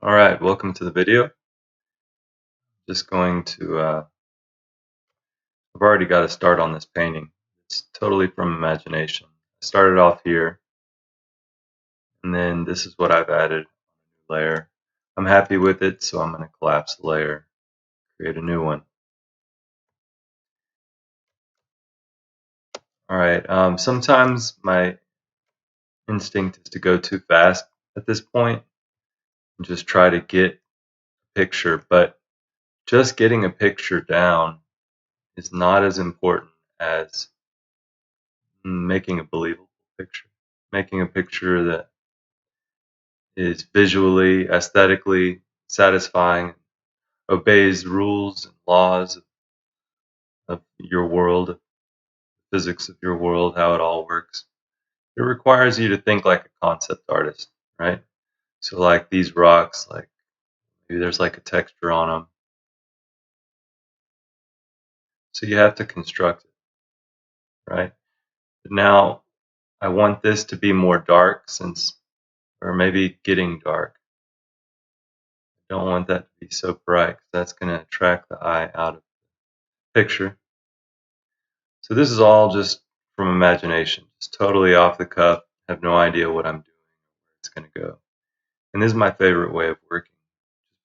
Alright, welcome to the video. Just going to, I've already got a start on this painting. It's totally from imagination. I started off here, and then this is what I've added, a new layer. I'm happy with it, so I'm going to collapse the layer, create a new one. Alright, sometimes my instinct is to go too fast at this point and just try to get a picture, but just getting a picture down is not as important as making a believable picture. Making a picture that is visually, aesthetically satisfying, obeys rules and laws of your world, physics of your world, how it all works. It requires you to think like a concept artist, right? So like these rocks, like maybe there's like a texture on them. So you have to construct it, right? But now I want this to be more dark or maybe getting dark. I don't want that to be so bright because that's going to attract the eye out of the picture. So this is all just from imagination, just totally off the cuff. I have no idea what I'm doing, where it's going to go. And this is my favorite way of working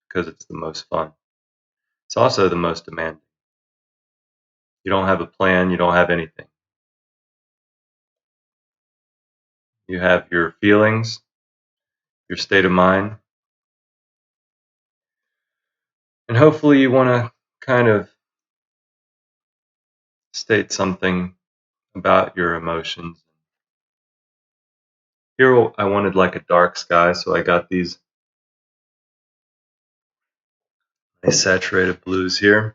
because it's the most fun. It's also the most demanding. You don't have a plan, you don't have anything. You have your feelings, your state of mind, and hopefully you want to kind of state something about your emotions. Here I wanted like a dark sky, so I got these nice saturated blues here.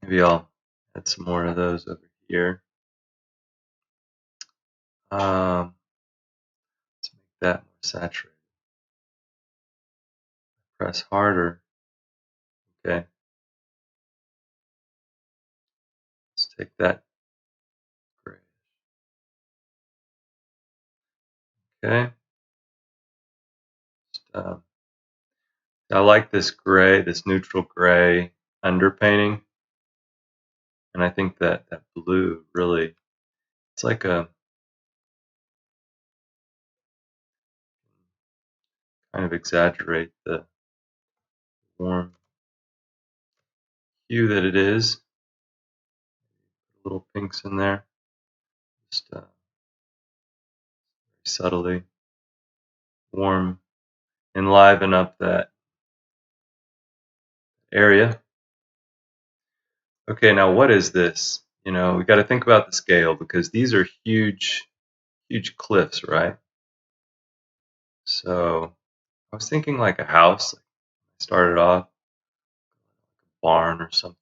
Maybe I'll add some more of those over here. Let's make that more saturated. Press harder. Okay. Let's take that gray. Okay. Just, I like this gray, this neutral gray underpainting, and I think that that blue really, it's like a kind of exaggerate the warm hue that it is. Little pinks in there, just very subtly warm, enliven up that area. Okay, now what is this? You know, we got to think about the scale because these are huge, huge cliffs, right? So I was thinking like a house. Like I started off a barn or something.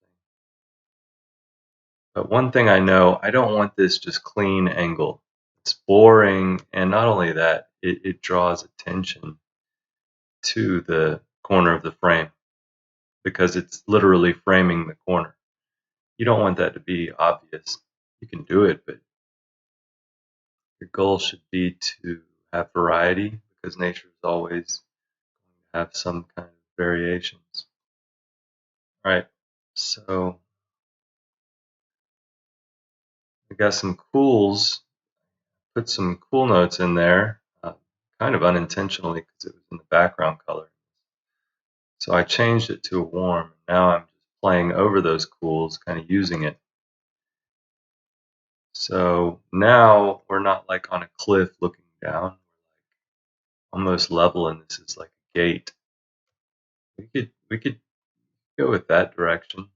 But one thing I know, I don't want this just clean angle. It's boring, and not only that, it draws attention to the corner of the frame because it's literally framing the corner. You don't want that to be obvious. You can do it, but your goal should be to have variety because nature is always going to have some kind of variations. All right, so I got some cools, put some cool notes in there, kind of unintentionally because it was in the background color. So I changed it to a warm. Now I'm just playing over those cools, kind of using it. So now we're not like on a cliff looking down, almost level, and this is like a gate. We could go with that direction.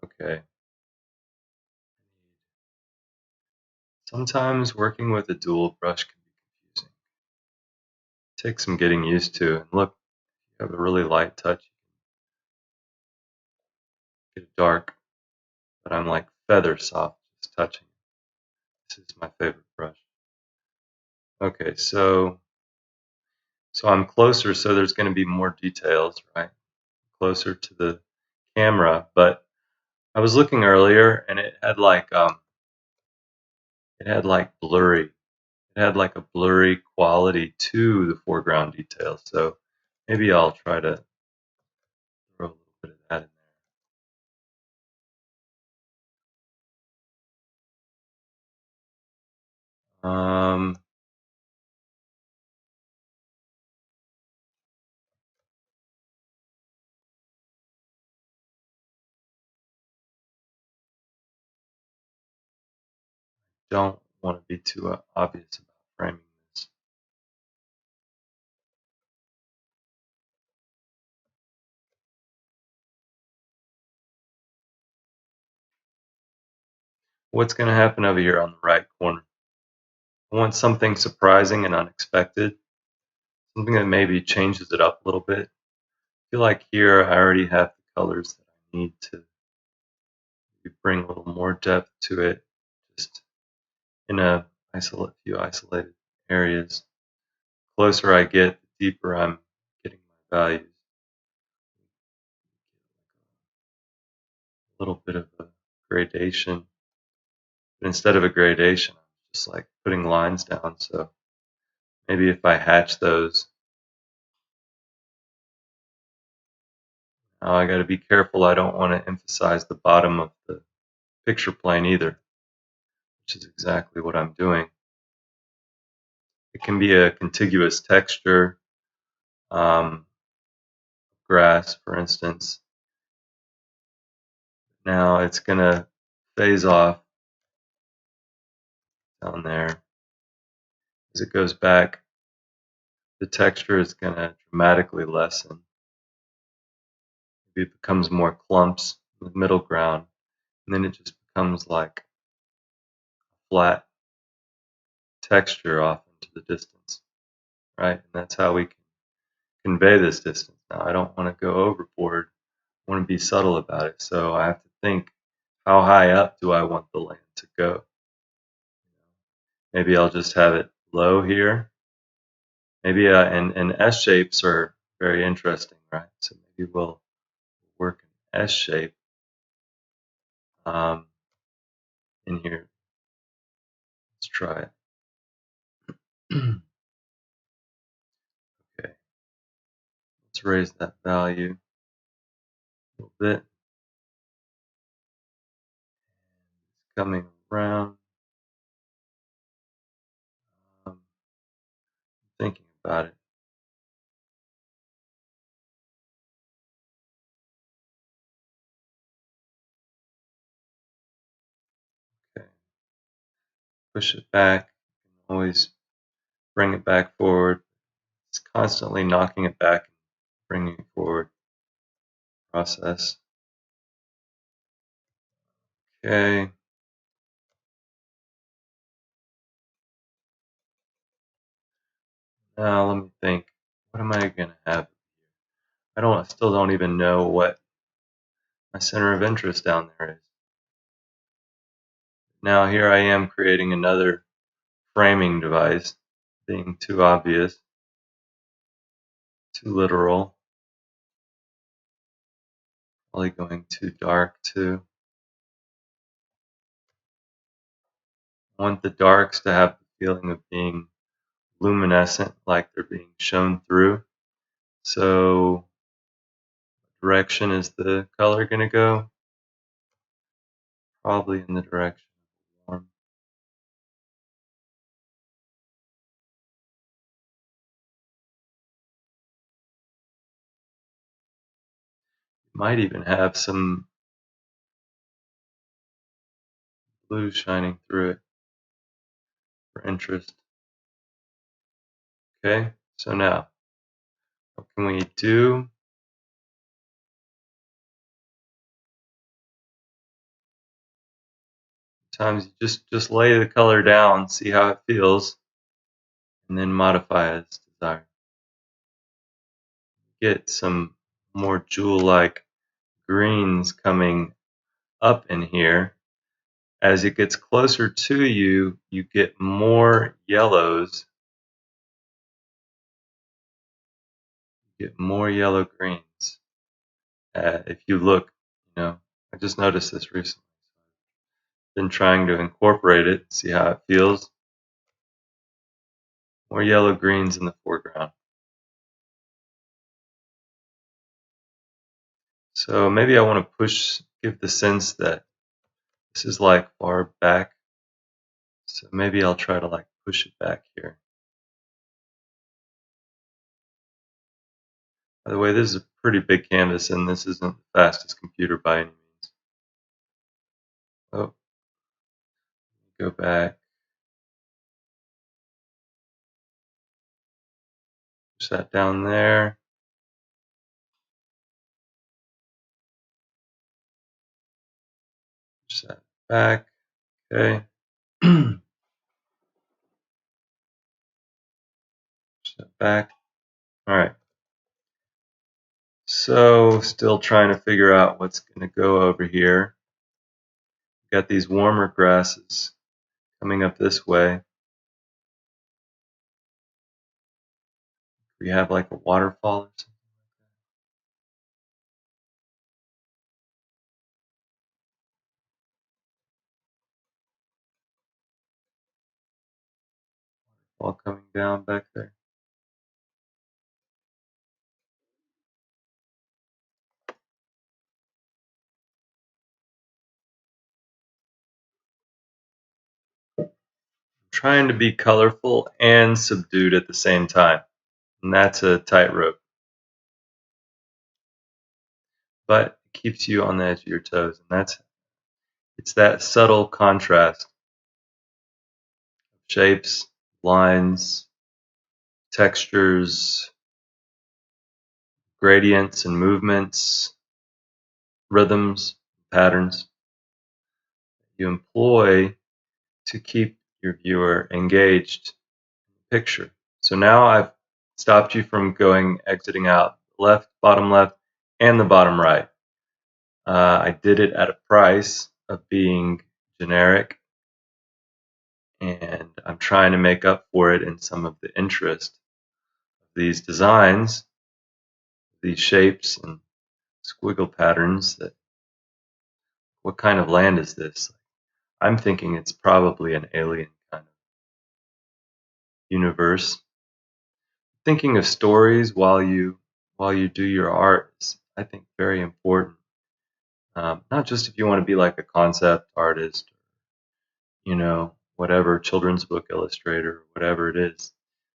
Okay. Sometimes working with a dual brush can be confusing. It takes some getting used to. And look, you have a really light touch. Get it dark, but I'm like feather soft just touching. This is my favorite brush. Okay, so I'm closer, so there's going to be more details, right? Closer to the camera, but I was looking earlier and it had like blurry. it had like a blurry quality to the foreground detail. So maybe I'll try to throw a little bit of that in there. Don't want to be too obvious about framing this. What's going to happen over here on the right corner? I want something surprising and unexpected, something that maybe changes it up a little bit. I feel like here I already have the colors that I need to bring a little more depth to it, just in a few isolated areas. The closer I get, the deeper I'm getting my values. A little bit of a gradation. But instead of a gradation, I'm just like putting lines down. So maybe if I hatch those, I got to be careful. I don't want to emphasize the bottom of the picture plane either, which is exactly what I'm doing. It can be a contiguous texture, grass, for instance. Now it's going to phase off down there. As it goes back, the texture is going to dramatically lessen. Maybe it becomes more clumps in the middle ground, and then it just becomes like a flat texture off into the distance, right? And that's how we can convey this distance. Now, I don't want to go overboard. I want to be subtle about it. So I have to think, how high up do I want the land to go? Maybe I'll just have it low here. Maybe and S shapes are very interesting, right? So maybe we'll work an S shape in here. Let's try it. Okay, let's raise that value a little bit. It's coming around. Thinking about it. Okay, push it back. Always bring it back forward. It's constantly knocking it back and bringing it forward. Process. Okay. Now let me think. What am I gonna have? I still don't even know what my center of interest down there is. Now here I am creating another framing device, being too obvious, too literal, probably going too dark too. I want the darks to have the feeling of being luminescent, like they're being shown through. So, direction is the color going to go? Probably in the direction of warm. Might even have some blue shining through it for interest. Okay, so now, what can we do? Sometimes you just lay the color down, see how it feels, and then modify as desired. Get some more jewel-like greens coming up in here. As it gets closer to you, you get more yellows. You get more yellow greens. If you look, I just noticed this recently. Been trying to incorporate it, see how it feels. more yellow greens in the foreground. So maybe I want to give the sense that this is like far back. So maybe I'll try to like push it back here. By the way, this is a pretty big canvas and this isn't the fastest computer by any means. Oh, go back. Push that down there. Push that back. Okay. Push that back. All right. So still trying to figure out what's going to go over here. Got these warmer grasses coming up this way. We have like a waterfall or something. Waterfall coming down back there. Trying to be colorful and subdued at the same time. And that's a tightrope. But it keeps you on the edge of your toes. And it's that subtle contrast of shapes, lines, textures, gradients and movements, rhythms, patterns you employ to keep your viewer engaged in the picture. So now I've stopped you from exiting out left, and the bottom right. I did it at a price of being generic, and I'm trying to make up for it in some of the interest of these designs, these shapes and squiggle patterns. What kind of land is this? I'm thinking it's probably an alien kind of universe. Thinking of stories while you do your art is, I think, very important. Not just if you want to be like a concept artist, whatever, children's book illustrator, whatever it is.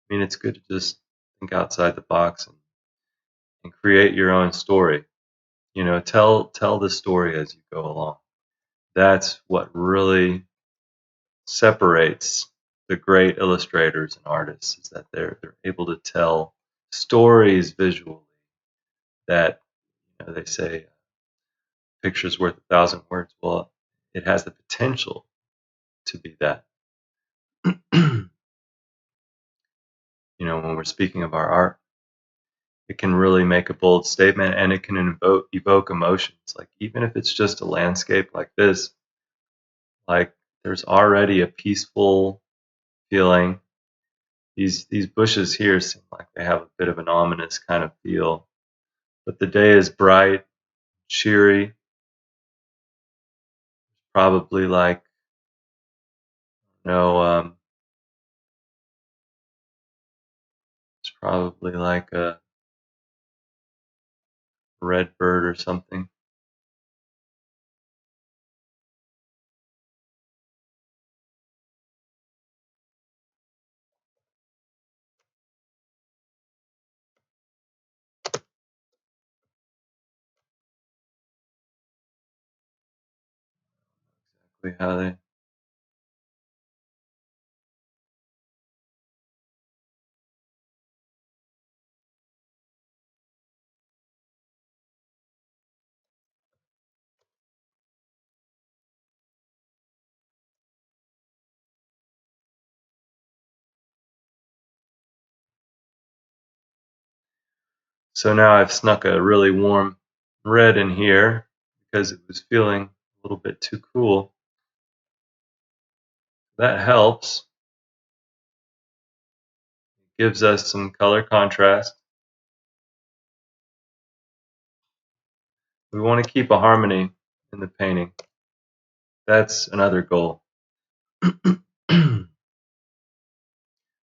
I mean, it's good to just think outside the box and create your own story. Tell the story as you go along. That's what really separates the great illustrators and artists, is that they're able to tell stories visually that, they say picture's worth 1,000 words. Well, it has the potential to be that. When we're speaking of our art, it can really make a bold statement and it can evoke emotions. Like, even if it's just a landscape like this, like there's already a peaceful feeling. These bushes here seem like they have a bit of an ominous kind of feel, but the day is bright, cheery. Probably like, it's probably like a red bird or something. Exactly how they. So now I've snuck a really warm red in here because it was feeling a little bit too cool. That helps. It gives us some color contrast. We want to keep a harmony in the painting. That's another goal.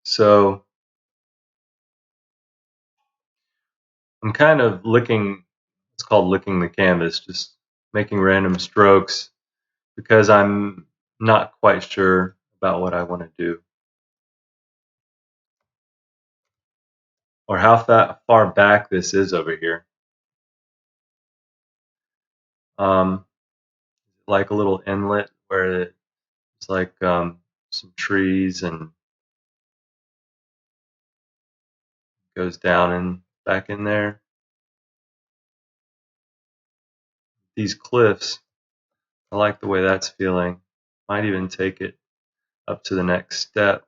So I'm kind of licking, it's called licking the canvas, just making random strokes because I'm not quite sure about what I want to do or how far back this is over here. Like a little inlet where it's like some trees and goes down and back in there. These cliffs, I like the way that's feeling. Might even take it up to the next step.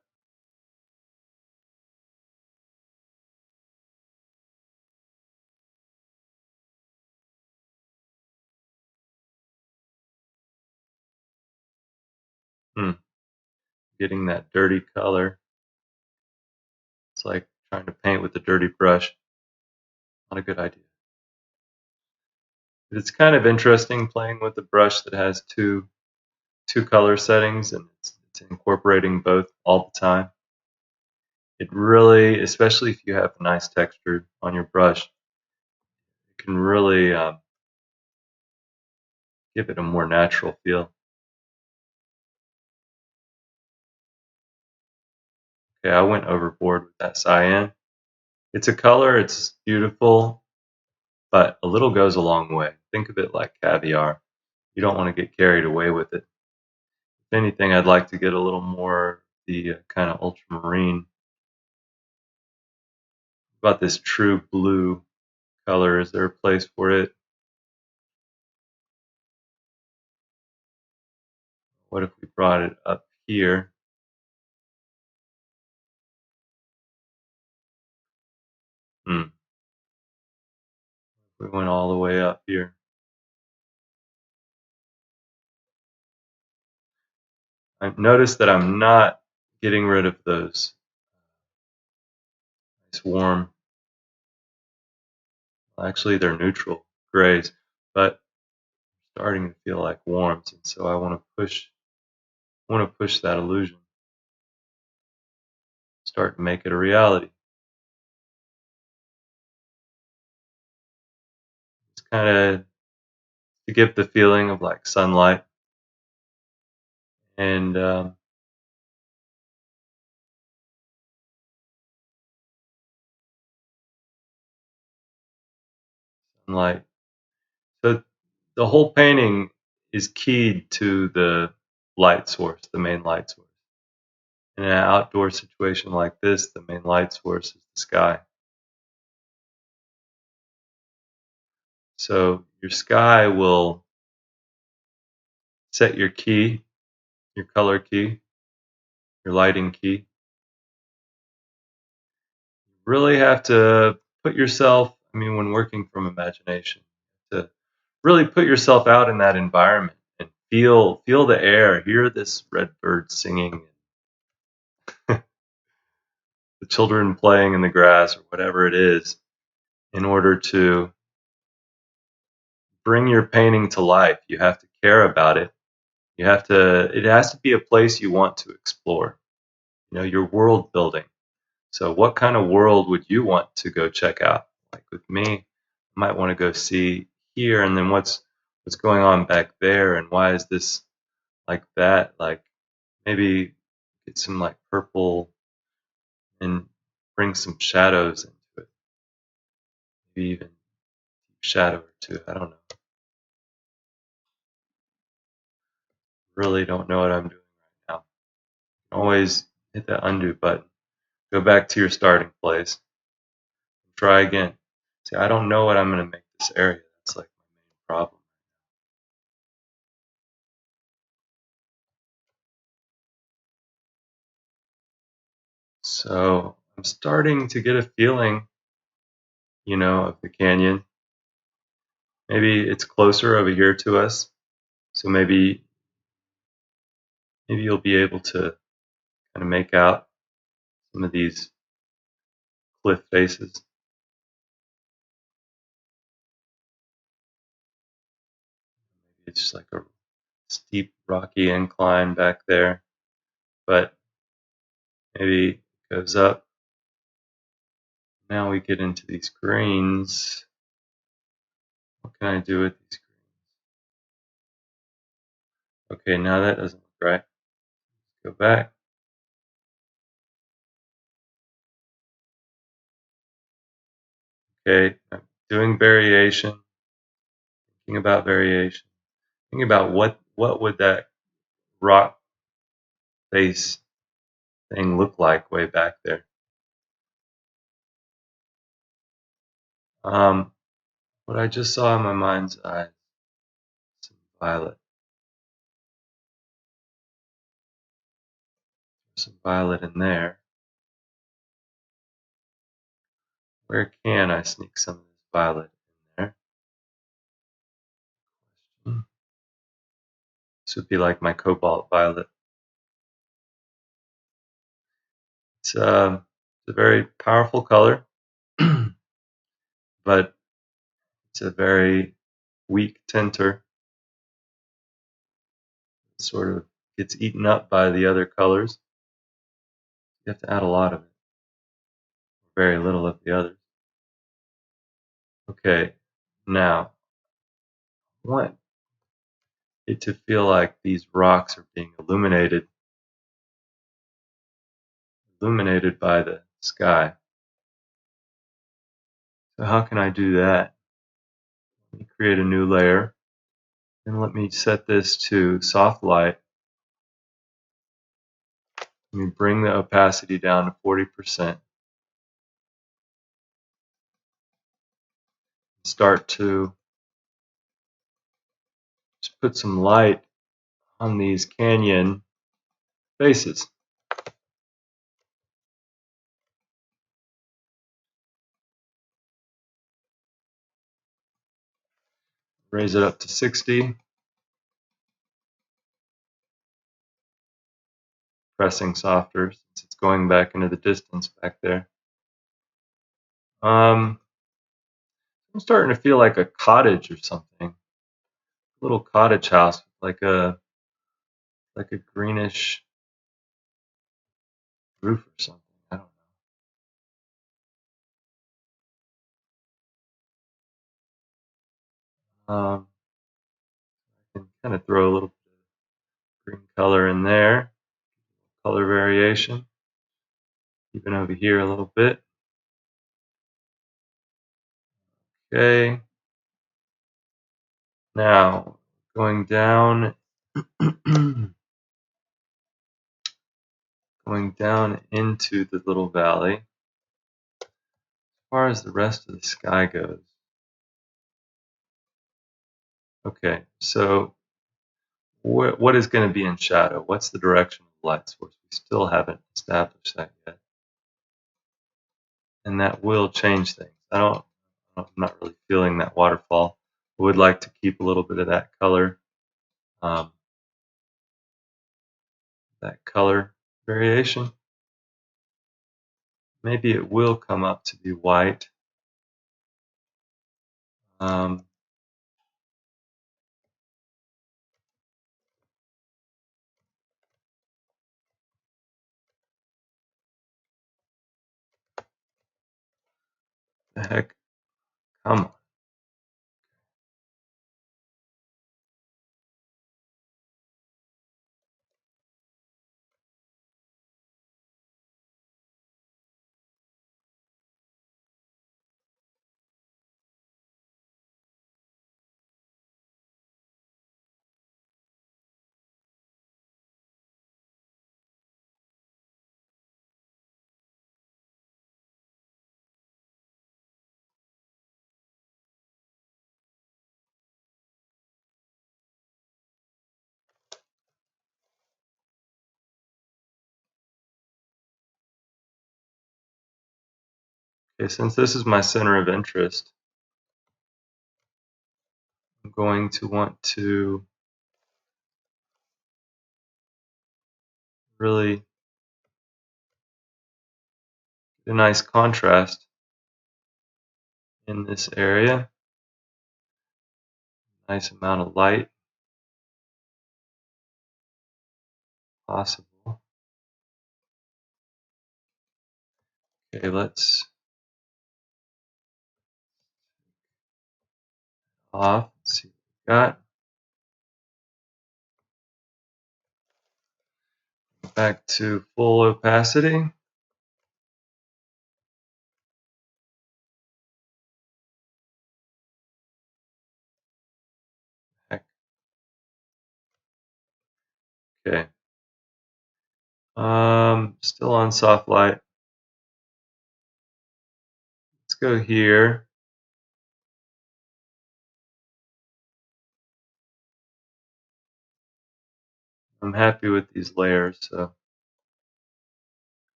Getting that dirty color. It's like trying to paint with a dirty brush. Not a good idea. But it's kind of interesting playing with a brush that has two color settings, and it's incorporating both all the time. It really, especially if you have a nice texture on your brush, it can really give it a more natural feel. Okay, I went overboard with that cyan. It's a color, it's beautiful, but a little goes a long way. Think of it like caviar. You don't want to get carried away with it. If anything, I'd like to get a little more the kind of ultramarine. About this true blue color, is there a place for it? What if we brought it up here? We went all the way up here. I've noticed that I'm not getting rid of those nice warm, actually they're neutral grays, but starting to feel like warms, and so I want to push that illusion, start to make it a reality. It's kind of to give the feeling of like sunlight and sunlight. So the whole painting is keyed to the light source, the main light source. In an outdoor situation like this, the main light source is the sky. So your sky will set your key, your color key, your lighting key. You really have to put yourself, when working from imagination, to really put yourself out in that environment and feel the air, hear this red bird singing, the children playing in the grass or whatever it is, in order to bring your painting to life. You have to care about it. It has to be a place you want to explore. Your world building. So what kind of world would you want to go check out? Like with me, I might want to go see here, and then what's going on back there, and why is this like that? Like maybe get some like purple and bring some shadows into it. Maybe even shadow or two. I don't know. Really don't know what I'm doing right now. Always hit that undo button. Go back to your starting place. Try again. See, I don't know what I'm going to make this area. That's like my main problem. So I'm starting to get a feeling, of the canyon. Maybe it's closer over here to us. So maybe you'll be able to kind of make out some of these cliff faces. Maybe it's just like a steep, rocky incline back there, but maybe it goes up, Now we get into these greens. What can I do with these greens? Okay, now that doesn't look right. Go back. Okay, I'm doing variation, thinking about variation, thinking about what would that rock face thing look like way back there. What I just saw in my mind's eye, some violet. Some violet in there. Where can I sneak some of this violet in there? This would be like my cobalt violet. It's a very powerful color, but it's a very weak tinter. It sort of gets eaten up by the other colors. You have to add a lot of it, very little of the others. Okay, now I want it to feel like these rocks are being illuminated by the sky. So how can I do that? Let me create a new layer and let me set this to soft light. Let me bring the opacity down to 40%. Start to just put some light on these canyon faces. Raise it up to 60. Pressing softer since it's going back into the distance back there. I'm starting to feel like a cottage or something. A little cottage house, like a greenish roof or something. I don't know. I can kind of throw a little bit of green color in there. Color variation. Even over here a little bit. Okay. Now going down into the little valley. As far as the rest of the sky goes. Okay, so what is going to be in shadow? What's the direction of the light source? We still haven't established that yet. And that will change things. I'm not really feeling that waterfall. I would like to keep a little bit of that color variation. Maybe it will come up to be white. The heck? Come on. Okay, since this is my center of interest, I'm going to want to really get a nice contrast in this area. Nice amount of light possible. Okay, let's off. Let's see what we got. Back to full opacity. Heck. Okay. Still on soft light. Let's go here. I'm happy with these layers, so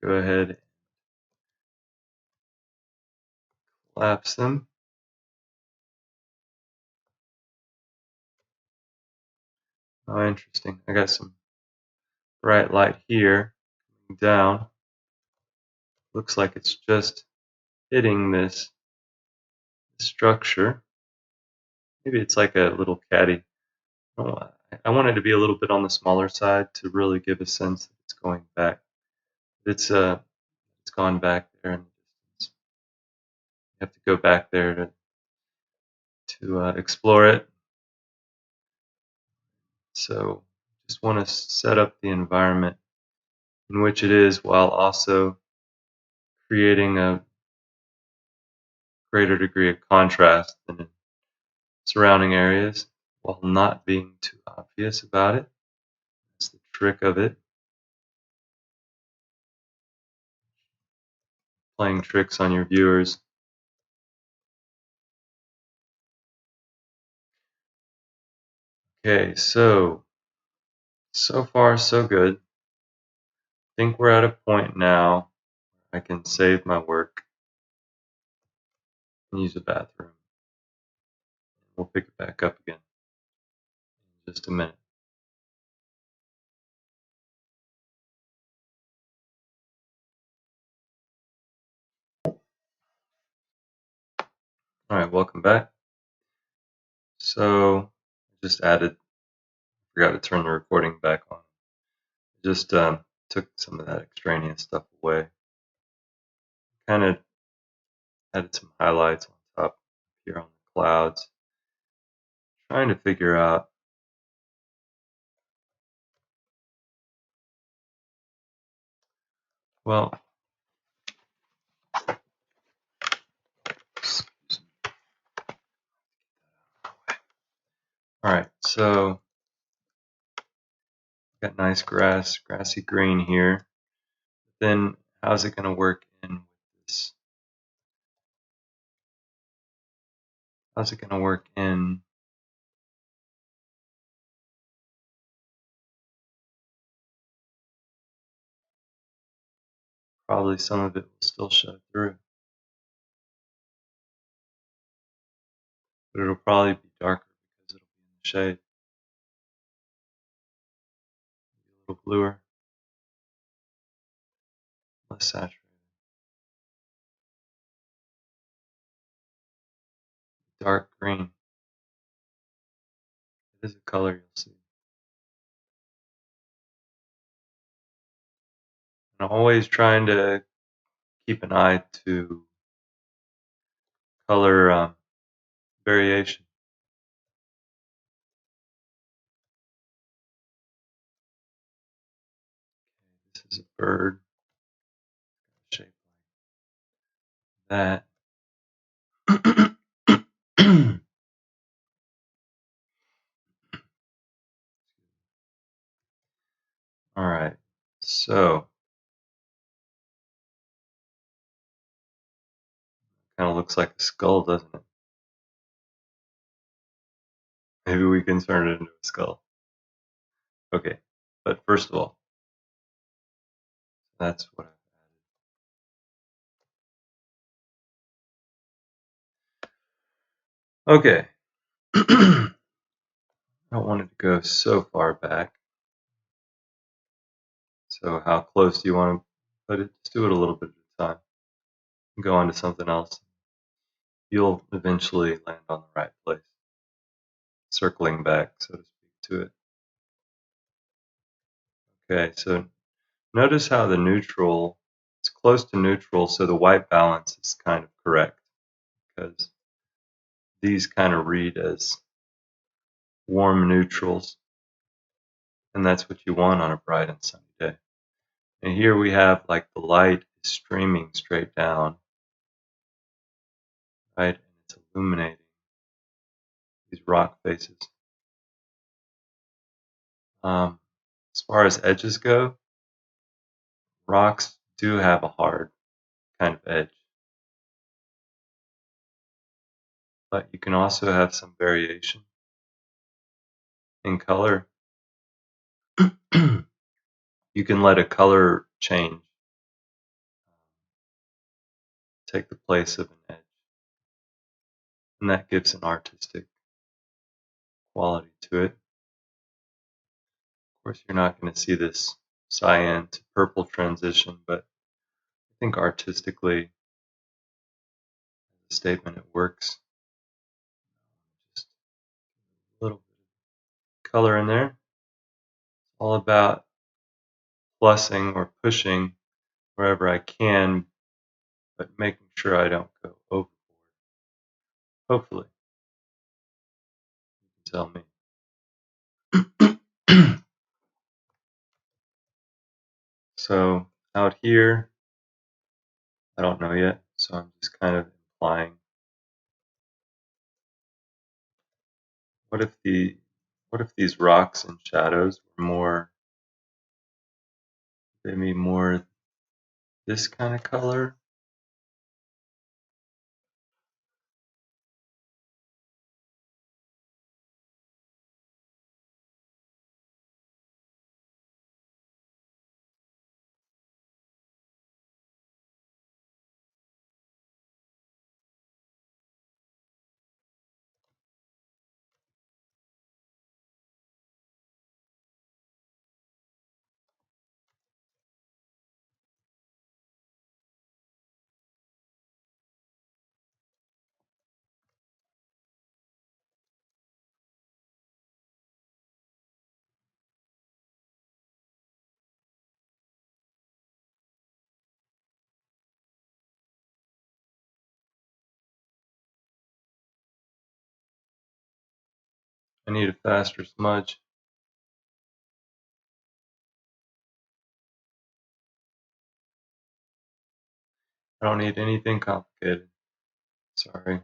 go ahead and collapse them. Oh, interesting. I got some bright light here coming down. Looks like it's just hitting this structure. Maybe it's like a little caddy. Oh, I want it to be a little bit on the smaller side to really give a sense that it's going back. It's gone back there in the distance. You have to go back there to explore it. So just want to set up the environment in which it is while also creating a greater degree of contrast than in surrounding areas while not being too obvious about it. That's the trick of it. Playing tricks on your viewers. Okay, so far so good. I think we're at a point now I can save my work and use a bathroom. We'll pick it back up again in just a minute. Alright, welcome back. So I just forgot to turn the recording back on. Just took some of that extraneous stuff away. Kind of added some highlights on top here on the clouds. Trying to figure out well, alright, so got nice grassy green here. Then how's it going to work in with this? How's it going to work in? Probably some of it will still show through. But it'll probably be darker because it'll be in the shade. Maybe a little bluer, less saturated. Dark green. It is a color you'll see. And I'm always trying to keep an eye to color variation. This is a bird, shaped like that. All right, so kind of looks like a skull, doesn't it? Maybe we can turn it into a skull. Okay, but first of all, that's what I've added. Okay. I don't want it to go so far back. So how close do you want to put it? Just do it a little bit at a time. Go on to something else. You'll eventually land on the right place. Circling back, so to speak, to it. Okay, so notice how the neutral, it's close to neutral, so the white balance is kind of correct because these kind of read as warm neutrals, and that's what you want on a bright and sunny day. And here we have like the light is streaming straight down, right? And it's illuminating these rock faces. As far as edges go, rocks do have a hard kind of edge, but you can also have some variation in color. You can let a color change take the place of an edge, and that gives an artistic quality to it. Of course, you're not going to see this cyan to purple transition, but I think artistically, as a statement, it works. Just a little bit of color in there. It's all about plussing or pushing wherever I can, but making sure I don't go overboard. Hopefully, you can tell me. So out here, I don't know yet, so I'm just kind of implying. What if these rocks and shadows were more, maybe more this kind of color? I need a faster smudge. I don't need anything complicated. Sorry.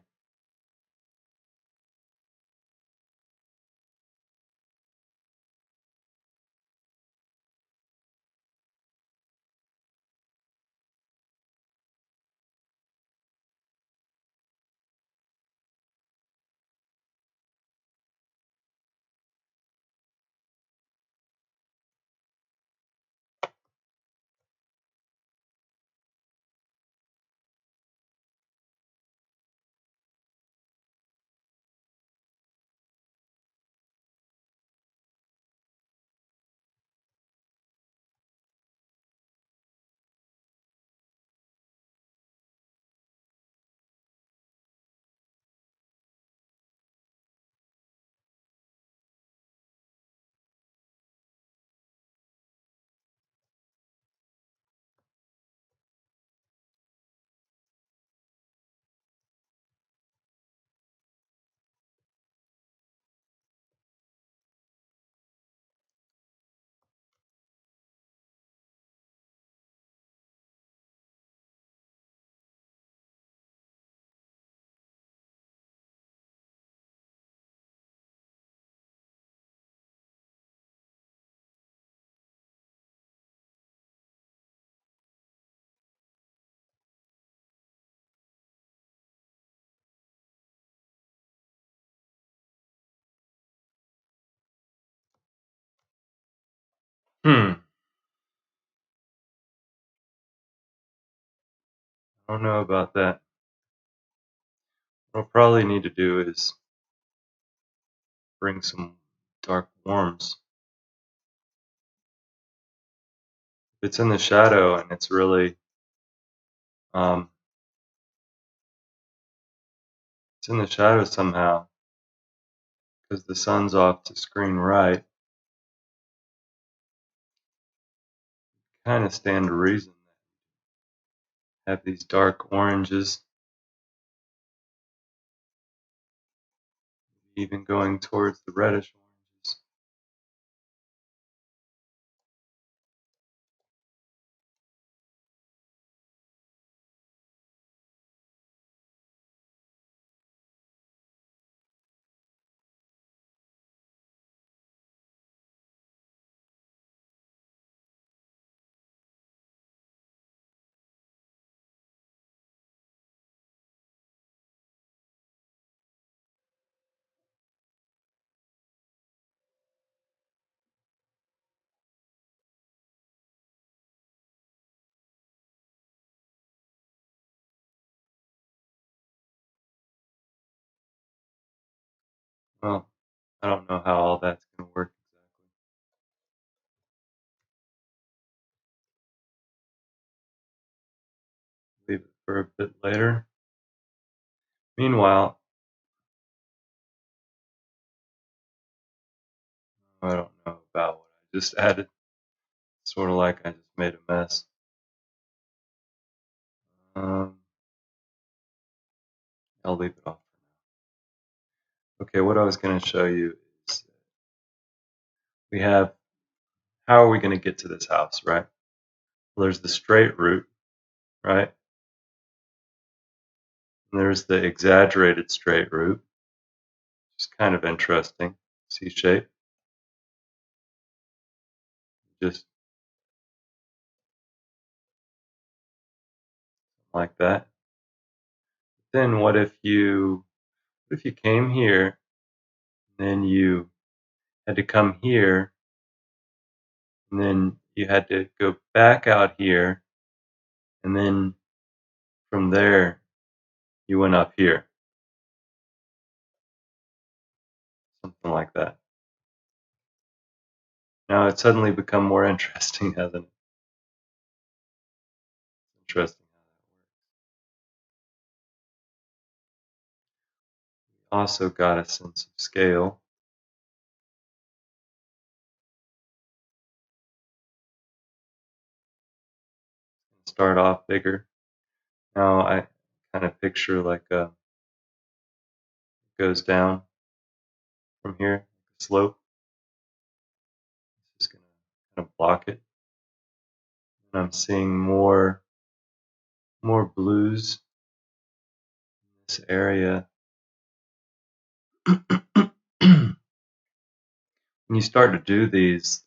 I don't know about that. What I'll probably need to do is bring some dark warms. If it's in the shadow and it's really, um, it's in the shadow somehow because the sun's off to screen right, kind of stand to reason that have these dark oranges even going towards the reddish oranges. Well, I don't know how all that's going to work exactly. Leave it for a bit later. Meanwhile, I don't know about what I just added. Sort of like I just made a mess. I'll leave it off for now. Okay, what I was going to show you is we have, how are we going to get to this house, right? Well, there's the straight route, right? And there's the exaggerated straight route, which is kind of interesting. C shape, just like that. Then what if you came here, and then you had to come here, and then you had to go back out here, and then from there you went up here, something like that. Now it's suddenly become more interesting, hasn't it? Interesting how that works. Also got a sense of scale. Start off bigger. Now I kind of picture like it goes down from here, slope. This is going to kind of block it. And I'm seeing more blues in this area. When you start to do these,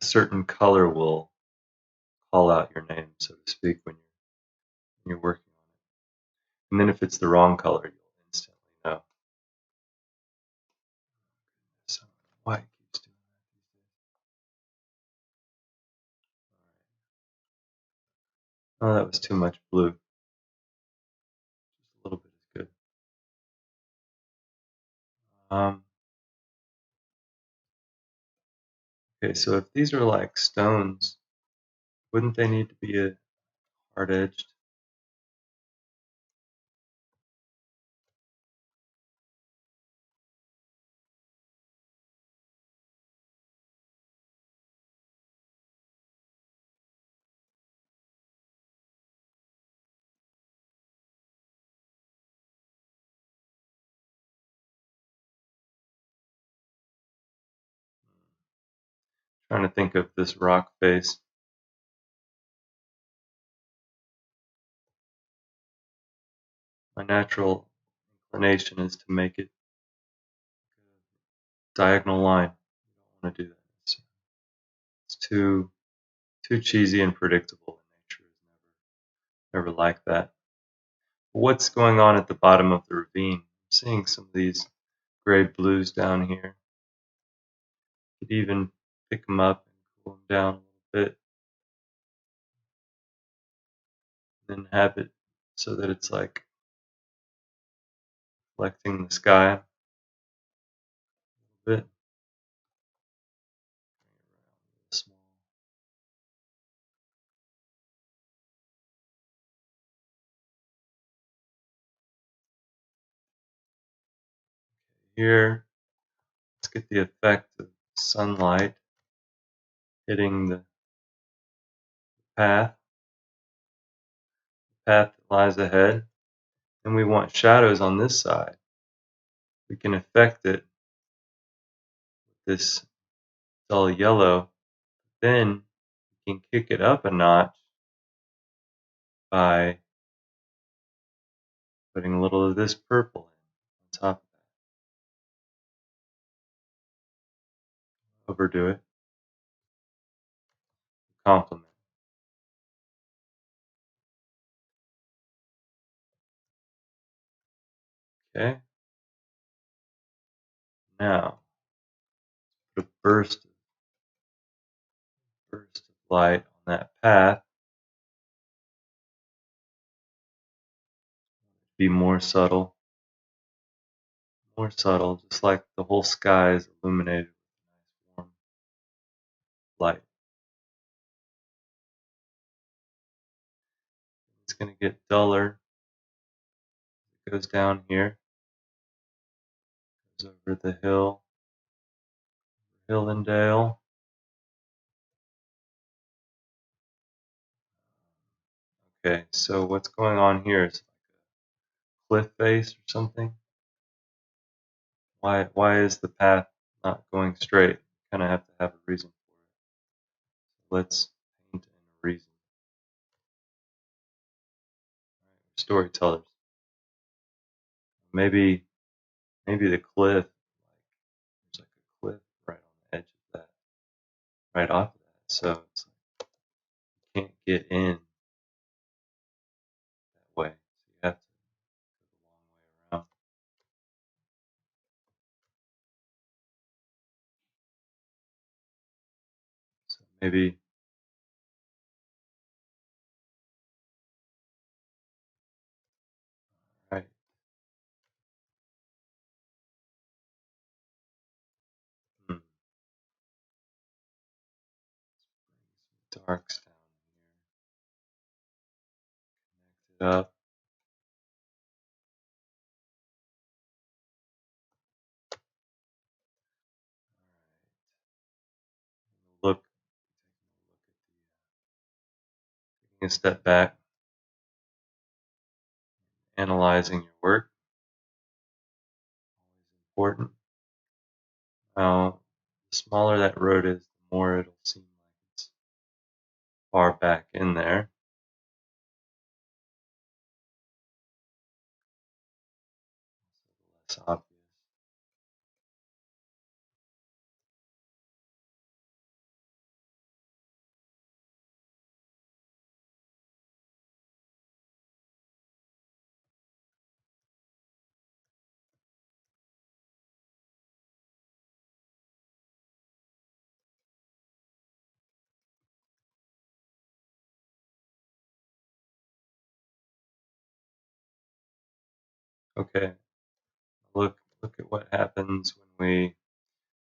a certain color will call out your name, so to speak, when you're working on it. And then if it's the wrong color, you'll instantly know. So why it keeps doing that. Oh, that was too much blue. Just a little bit is good. Okay, so if these are like stones, wouldn't they need to be a hard-edged? Trying to think of this rock face. My natural inclination is to make it a diagonal line. I don't want to do that. It's too cheesy and predictable. Nature is never like that. What's going on at the bottom of the ravine? I'm seeing some of these gray blues down here. You could even pick them up and cool them down a little bit. And then have it so that it's like reflecting the sky a little bit. Small. Here, let's get the effect of sunlight hitting the path that lies ahead. And we want shadows on this side. we can affect it with this dull yellow. Then we can kick it up a notch by putting a little of this purple in on top of that. Overdo it. Complement. Okay. Now put a burst of light on that path. Be more subtle, just like the whole sky is illuminated with warm light. It's going to get duller. It goes down here, goes over the hill, Hillendale. Okay, so what's going on here is like a cliff face or something. Why is the path not going straight? You kind of have to have a reason for it. Let's paint in a reason. All right, storytellers. Maybe the cliff, there's like a cliff right on the edge of that, right off of that. So it's like you can't get in that way. So you have to go the long way around. So maybe right. Hmm. Some darks down here. Connect it up. Look, taking a step back, analyzing your work, always important. Now, the smaller that road is, the more it'll seem like it's far back in there. Less obvious. Okay, look at what happens when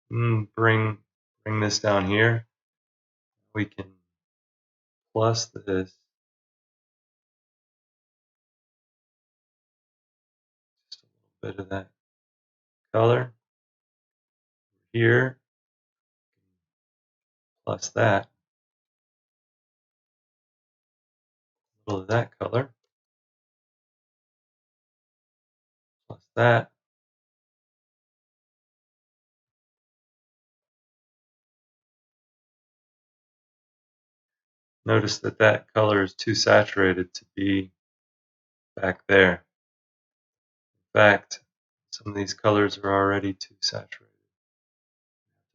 we bring this down here. We can plus this, just a little bit of that color here, plus that, a little of that color, plus that. Notice that that color is too saturated to be back there. In fact, some of these colors are already too saturated.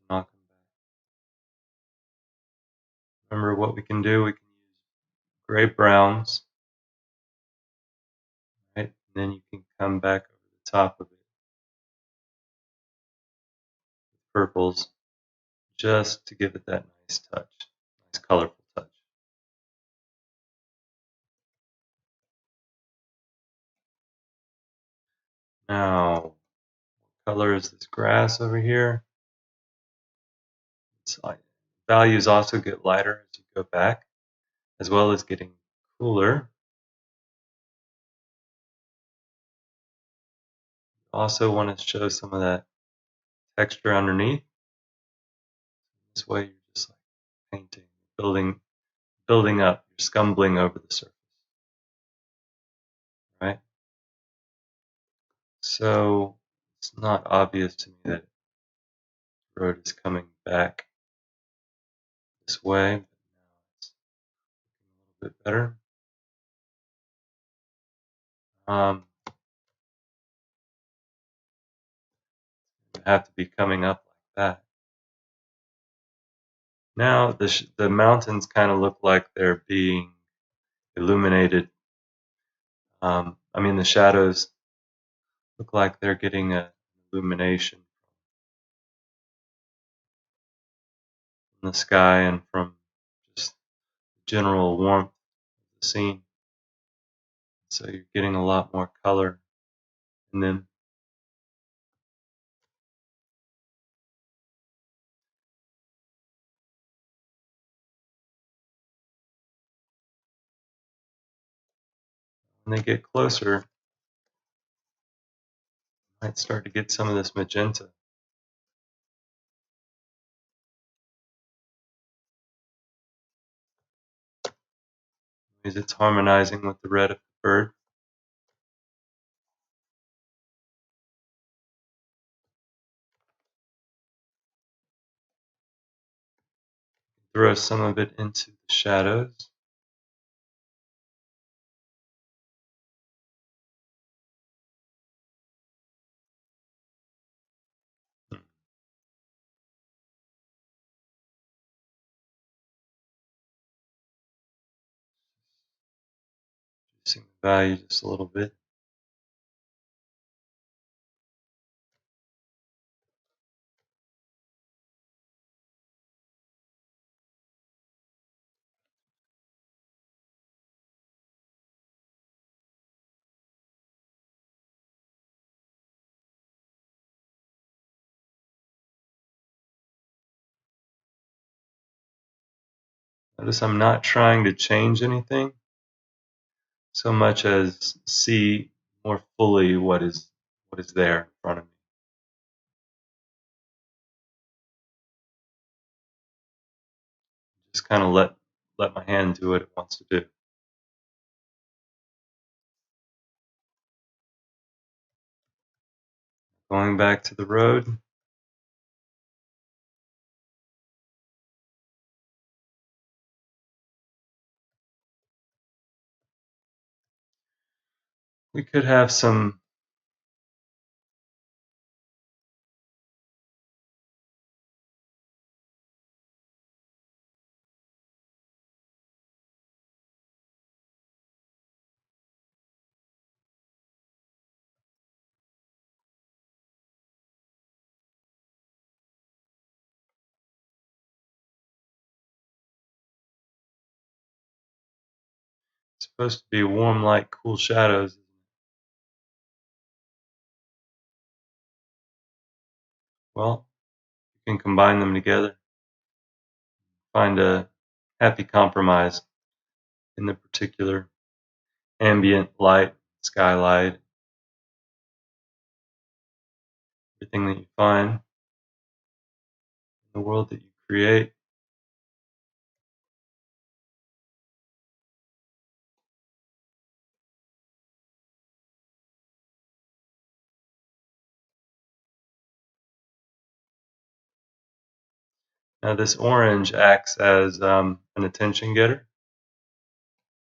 We have to knock them back. Remember what we can do? We can use gray browns, right? And then you can come back over the top of it with purples, just to give it that nice touch, nice colorful touch. Now, what color is this grass over here? It's like values also get lighter as you go back, as well as getting cooler. Also want to show some of that texture underneath. This way you're just like painting, building up, you're scumbling over the surface, right? So It's not obvious to me that the road is coming back this way, but now it's looking a little bit better. Have to be coming up like that. Now the mountains kind of look like they're being illuminated. I mean, the shadows look like they're getting an illumination from the sky and from just general warmth of the scene. So you're getting a lot more color. And then when they get closer, you might start to get some of this magenta. Because it's harmonizing with the red of the bird. Throw some of it into the shadows. Reducing the value just a little bit. Notice I'm not trying to change anything so much as see more fully what is there in front of me. Just kind of let my hand do what it wants to do. Going back to the road. We could have some it's supposed to be warm light, cool shadows. Well, you can combine them together. Find a happy compromise in the particular ambient light, skylight, everything that you find in the world that you create. Now this orange acts as an attention getter,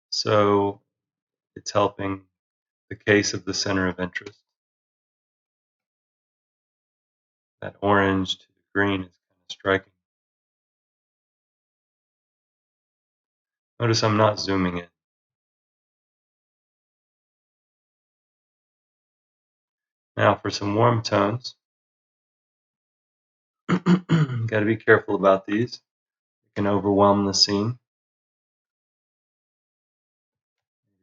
so it's helping the case of the center of interest. That orange to the green is kind of striking. Notice I'm not zooming in. Now for some warm tones. Got to be careful about these. It can overwhelm the scene.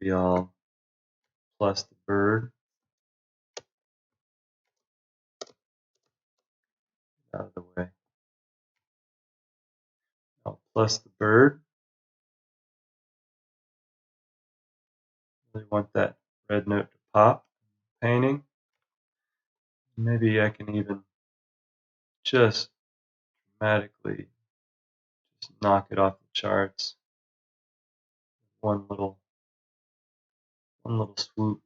Maybe I'll plus the bird out of the way. I'll plus the bird. Really want that red note to pop. Painting. Maybe I can even just dramatically just knock it off the charts. One little swoop.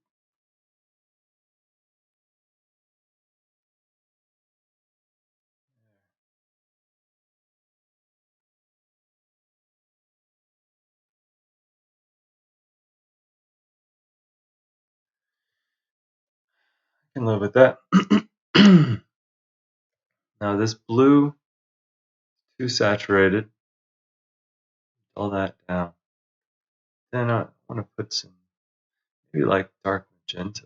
can live with that. Now this blue, too saturated. All that down. Then I want to put some, maybe like dark magenta.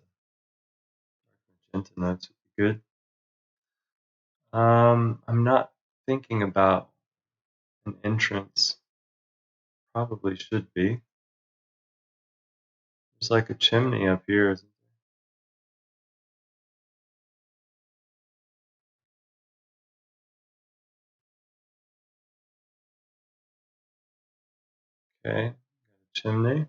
Dark magenta notes would be good. I'm not thinking about an entrance. Probably should be. There's like a chimney up here, isn't there? Okay, got a chimney.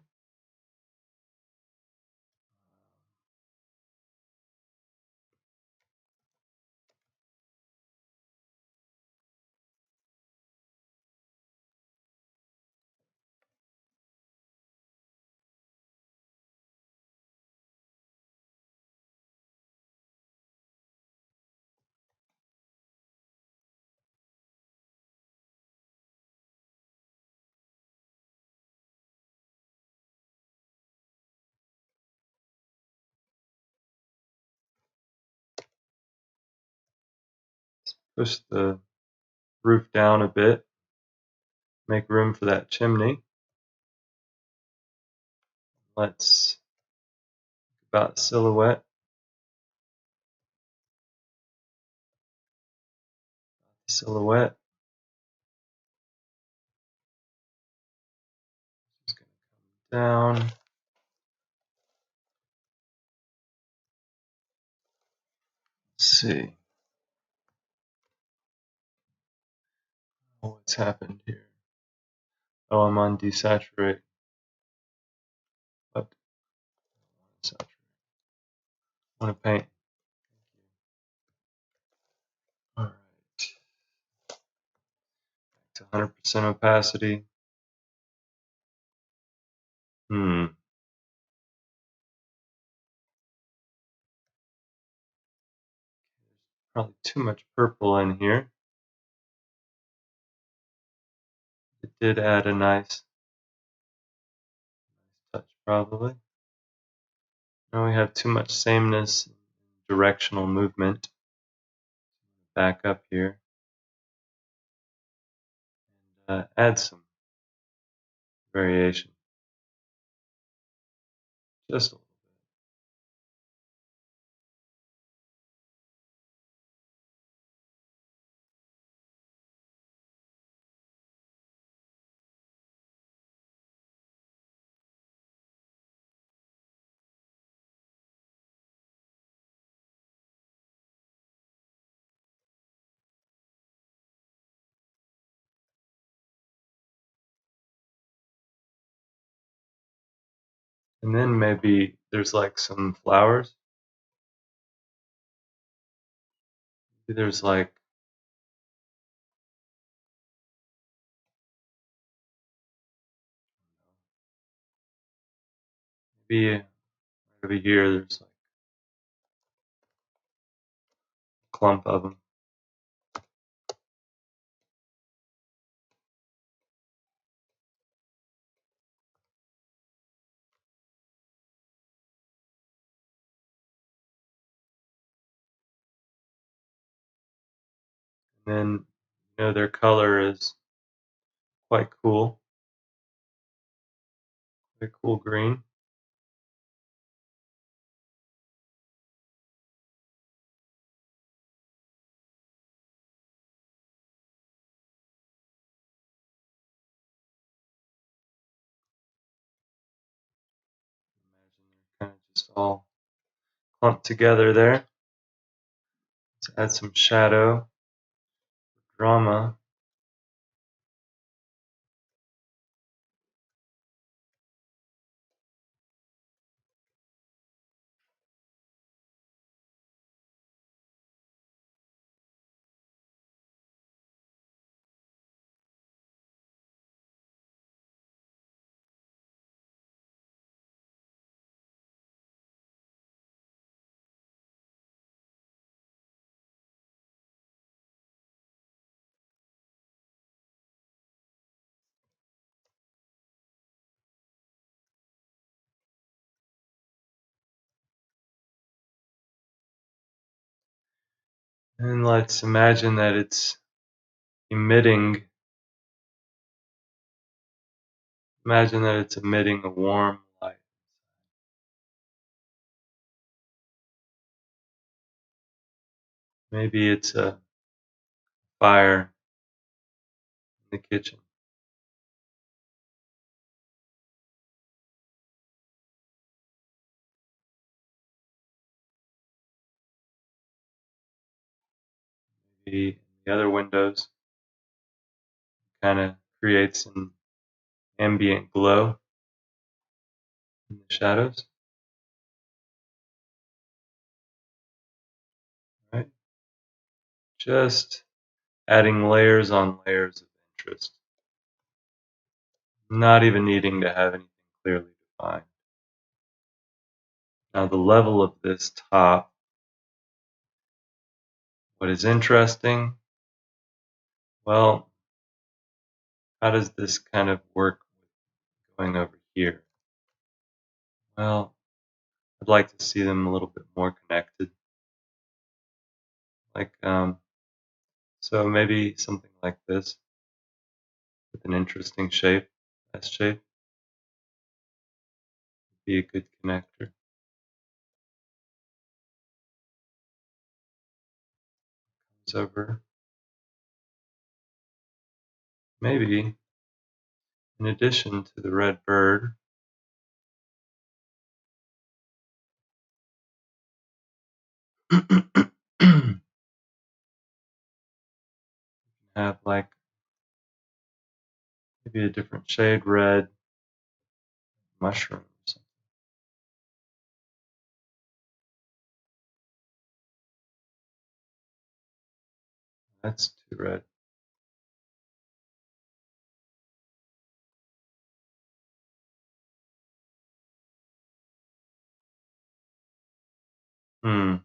Push the roof down a bit. Make room for that chimney. Let's think about silhouette. Silhouette. Just gonna come down. Let's see. What's happened here? Oh, I'm on desaturate. What? Saturate. I want to paint. All right. Back to 100% opacity. Probably too much purple in here. It did add a nice touch, probably. Now we have too much sameness, directional movement. Back up here and add some variation. Just a little. And then maybe there's like some flowers. Maybe there's like maybe right over here there's like a clump of them. And then their color is quite cool. Quite cool green. Imagine they're kind of just all clumped together there. Let's add some shadow, drama. And let's imagine that it's emitting, a warm light. Maybe it's a fire in the kitchen. Maybe in the other windows kind of creates an ambient glow in the shadows. Right? Just adding layers on layers of interest, not even needing to have anything clearly defined. Now the level of this top, what is interesting? Well, how does this kind of work going over here? Well, I'd like to see them a little bit more connected. Like, so maybe something like this with an interesting shape, S shape, would be a good connector. Comes over. Maybe, in addition to the red bird, have like maybe a different shade red mushroom or something. That's too red. Hmm.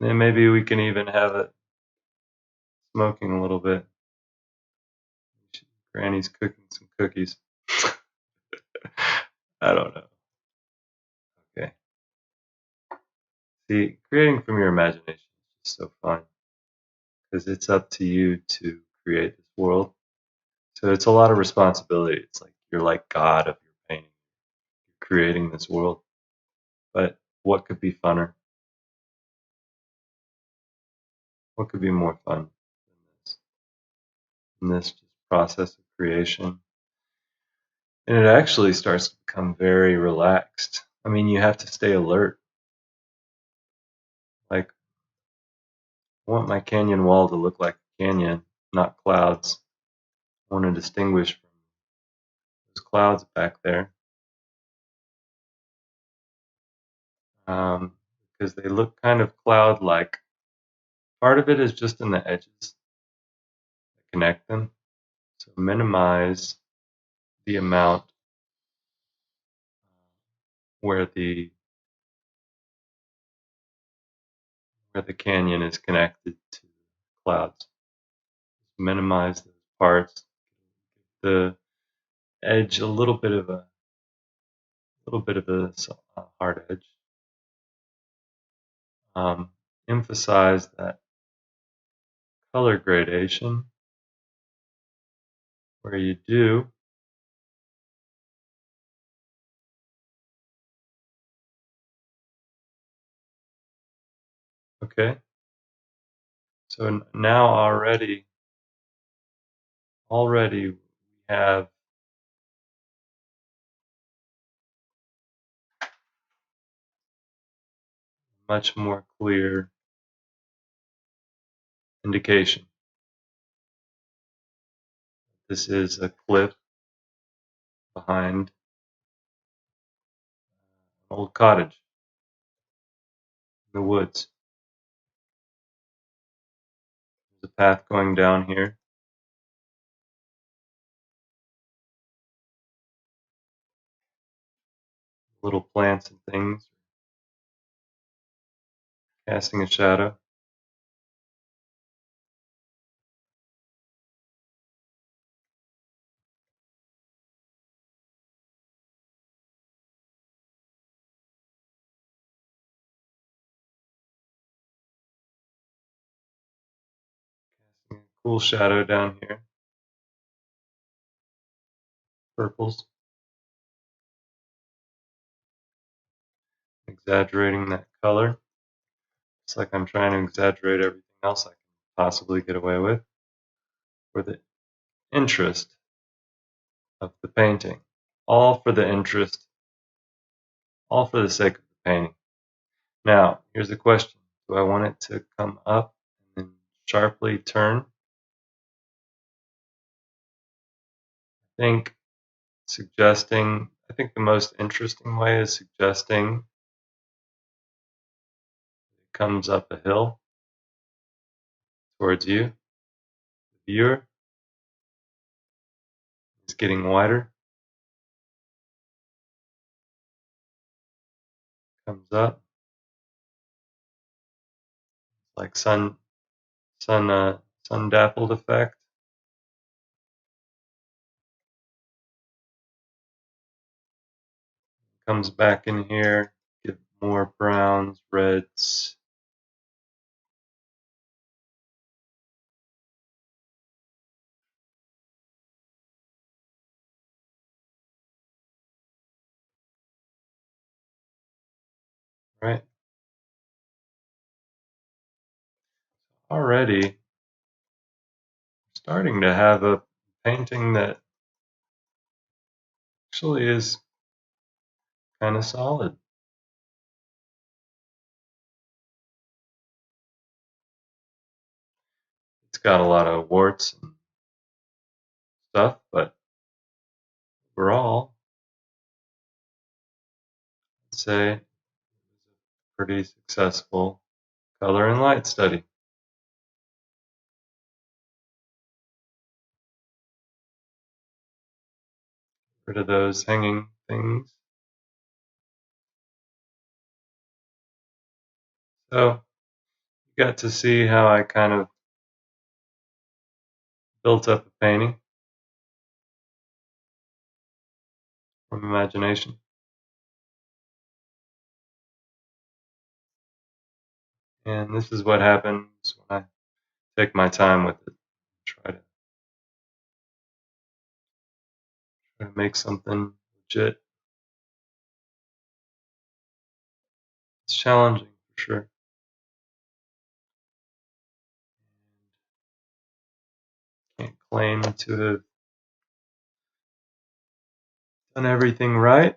Then maybe we can even have it smoking a little bit. Granny's cooking some cookies. I don't know. Okay. See, creating from your imagination is just so fun because it's up to you to create this world. So it's a lot of responsibility. It's like you're like God of your painting. You're creating this world. But what could be funner? What could be more fun than this? In this just process of creation. And it actually starts to become very relaxed. I mean, you have to stay alert. Like, I want my canyon wall to look like a canyon, not clouds. I want to distinguish from those clouds back there because they look kind of cloud-like. Part of it is just in the edges that connect them. So minimize the amount where the canyon is connected to clouds. Minimize those parts. The edge a little bit of a hard edge. Emphasize that color gradation where you do. Okay, so now already we have much more clear indication. This is a cliff behind an old cottage in the woods. There's a path going down here. Little plants and things casting a shadow. Casting a cool shadow down here. Purples. Exaggerating that color. It's like I'm trying to exaggerate everything else I can possibly get away with for the interest of the painting. All for the interest, all for the sake of the painting. Now, here's the question. Do I want it to come up and then sharply turn? I think the most interesting way is suggesting it comes up a hill towards you. The viewer is getting wider, comes up, like sun dappled effect. Comes back in here, get more browns, reds. Right? Already starting to have a painting that actually is kind of solid. It's got a lot of warts and stuff, but overall, I'd say it was a pretty successful color and light study. Rid of those hanging things. So you got to see how I kind of built up a painting from imagination. And this is what happens when I take my time with it. Try to make something legit. It's challenging for sure. Can't claim to have done everything right,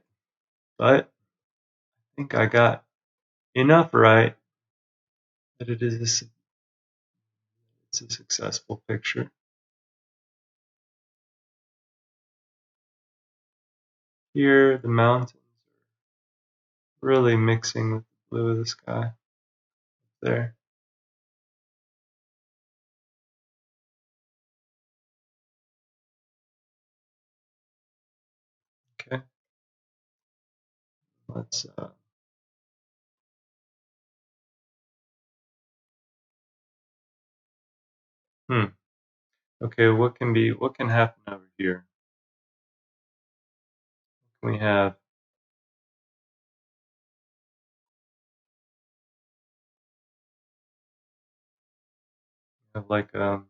but I think I got enough right that it's a successful picture. Here, the mountains are really mixing with the blue of the sky. There. Okay. Let's. Okay. What can happen over here? We have like you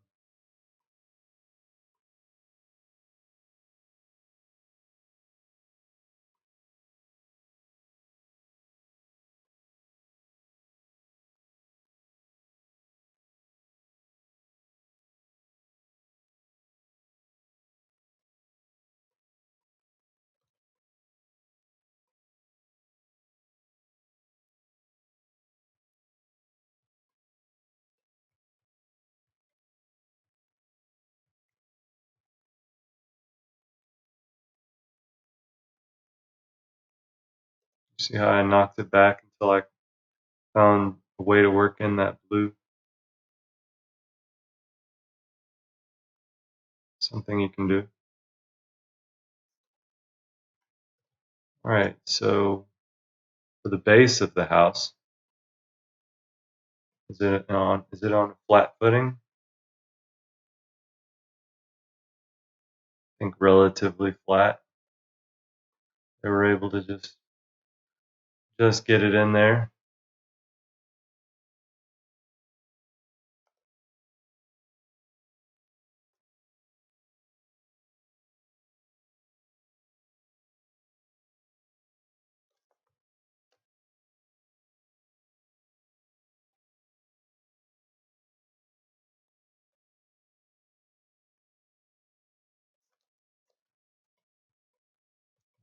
see how I knocked it back until I found a way to work in that blue. Something you can do. All right. So for the base of the house, Is it on a flat footing? I think relatively flat. They were able to just get it in there.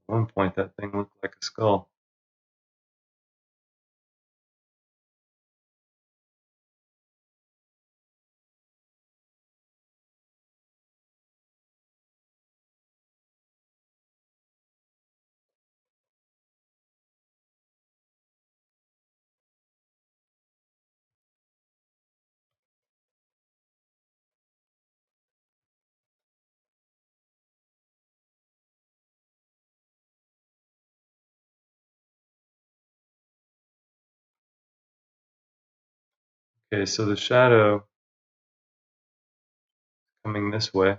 At one point that thing looked like a skull. Okay, so the shadow coming this way.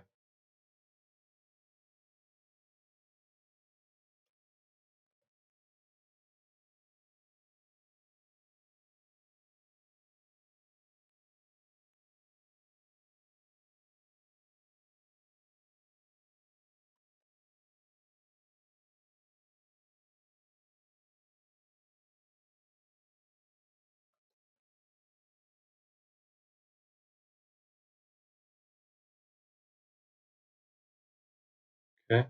Okay.